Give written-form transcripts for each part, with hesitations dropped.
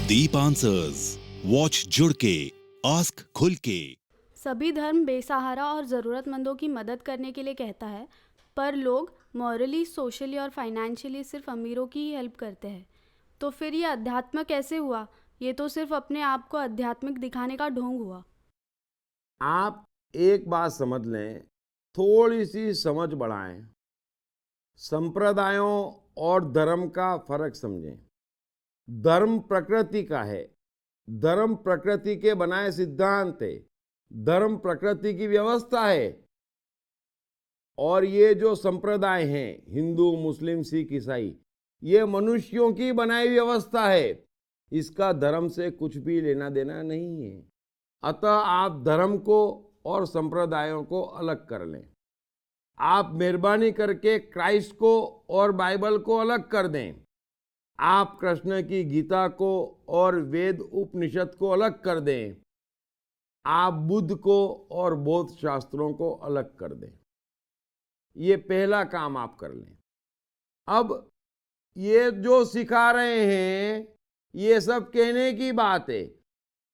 Deep answers, watch जुड़ के, ask खुल के। सभी धर्म बेसहारा और ज़रूरतमंदों की मदद करने के लिए कहता है, पर लोग मॉरली, सोशली और फाइनेंशियली सिर्फ अमीरों की ही हेल्प करते हैं। तो फिर ये अध्यात्म कैसे हुआ? ये तो सिर्फ अपने आप को आध्यात्मिक दिखाने का ढोंग हुआ। आप एक बात समझ लें, थोड़ी सी समझ बढ़ाएं, संप्रदायों और धर्म का फर्क समझें। धर्म प्रकृति का है, धर्म प्रकृति के बनाए सिद्धांत है, धर्म प्रकृति की व्यवस्था है। और ये जो संप्रदाय हैं, हिंदू, मुस्लिम, सिख, ईसाई, ये मनुष्यों की बनाई व्यवस्था है। इसका धर्म से कुछ भी लेना देना नहीं है। अतः आप धर्म को और संप्रदायों को अलग कर लें। आप मेहरबानी करके क्राइस्ट को और बाइबल को अलग कर दें। आप कृष्ण की गीता को और वेद उपनिषद को अलग कर दें। आप बुद्ध को और बौद्ध शास्त्रों को अलग कर दें। ये पहला काम आप कर लें। अब ये जो सिखा रहे हैं, ये सब कहने की बात है।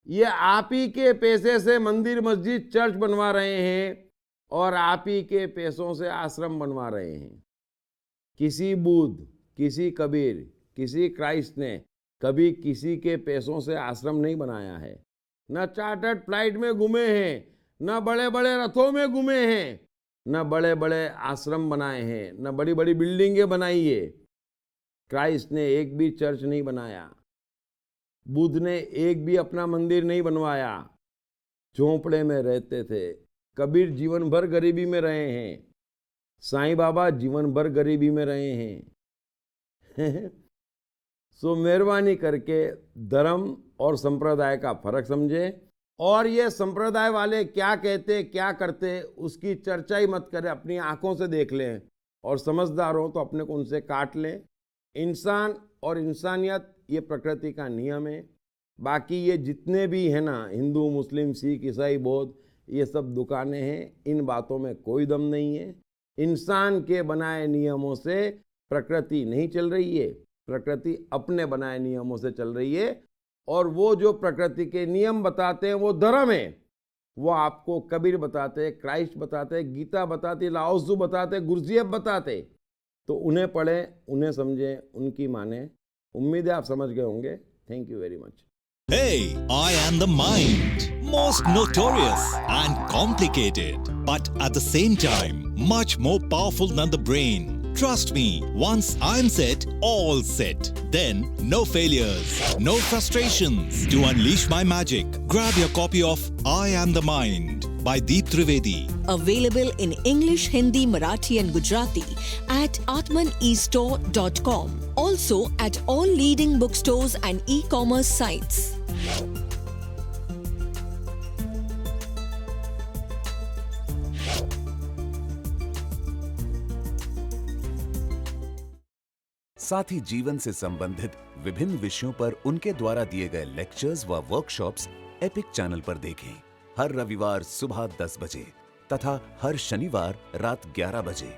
ये आप ही के पैसे से मंदिर, मस्जिद, चर्च बनवा रहे हैं और आप ही के पैसों से आश्रम बनवा रहे हैं। किसी बुद्ध, किसी कबीर, किसी क्राइस्ट ने कभी किसी के पैसों से आश्रम नहीं बनाया है। न चार्टर्ड फ्लाइट में घूमे हैं, न बड़े बड़े रथों में घूमे हैं, न बड़े बड़े आश्रम बनाए हैं, न बड़ी बड़ी बिल्डिंगें बनाई है। क्राइस्ट ने एक भी चर्च नहीं बनाया। बुद्ध ने एक भी अपना मंदिर नहीं बनवाया। झोंपड़े में रहते थे। कबीर जीवन भर गरीबी में रहे हैं। साईं बाबा जीवन भर गरीबी में रहे हैं। सो मेहरबानी करके धर्म और संप्रदाय का फर्क समझे, और ये संप्रदाय वाले क्या कहते, क्या करते, उसकी चर्चा ही मत करें। अपनी आंखों से देख लें, और समझदार हो तो अपने को उनसे काट लें। इंसान और इंसानियत ये प्रकृति का नियम है। बाकी ये जितने भी हैं ना, हिंदू, मुस्लिम, सिख, ईसाई, बौद्ध, ये सब दुकानें हैं। इन बातों में कोई दम नहीं है। इंसान के बनाए नियमों से प्रकृति नहीं चल रही है। प्रकृति अपने बनाए नियमों से चल रही है। और वो जो प्रकृति के नियम बताते हैं वो धर्म है। वो आपको कबीर बताते, क्राइस्ट बताते, गीता बताती, लाओ त्सु बताते, गुरजेब बताते। तो उन्हें पढ़ें, उन्हें समझें, उनकी माने। उम्मीद है आप समझ गए होंगे। Thank you very much. Hey, I am the mind. Most notorious and complicated, but at the same time, much more powerful than the brain. Trust me, once I'm set, all set. Then, no failures, no frustrations. To unleash my magic, grab your copy of I Am the Mind by Deep Trivedi. Available in English, Hindi, Marathi and Gujarati at atmanestore.com. Also at all leading bookstores and e-commerce sites. साथ ही जीवन से संबंधित विभिन्न विषयों पर उनके द्वारा दिए गए लेक्चर्स व वर्कशॉप्स एपिक चैनल पर देखें। हर रविवार सुबह 10 बजे तथा हर शनिवार रात 11 बजे।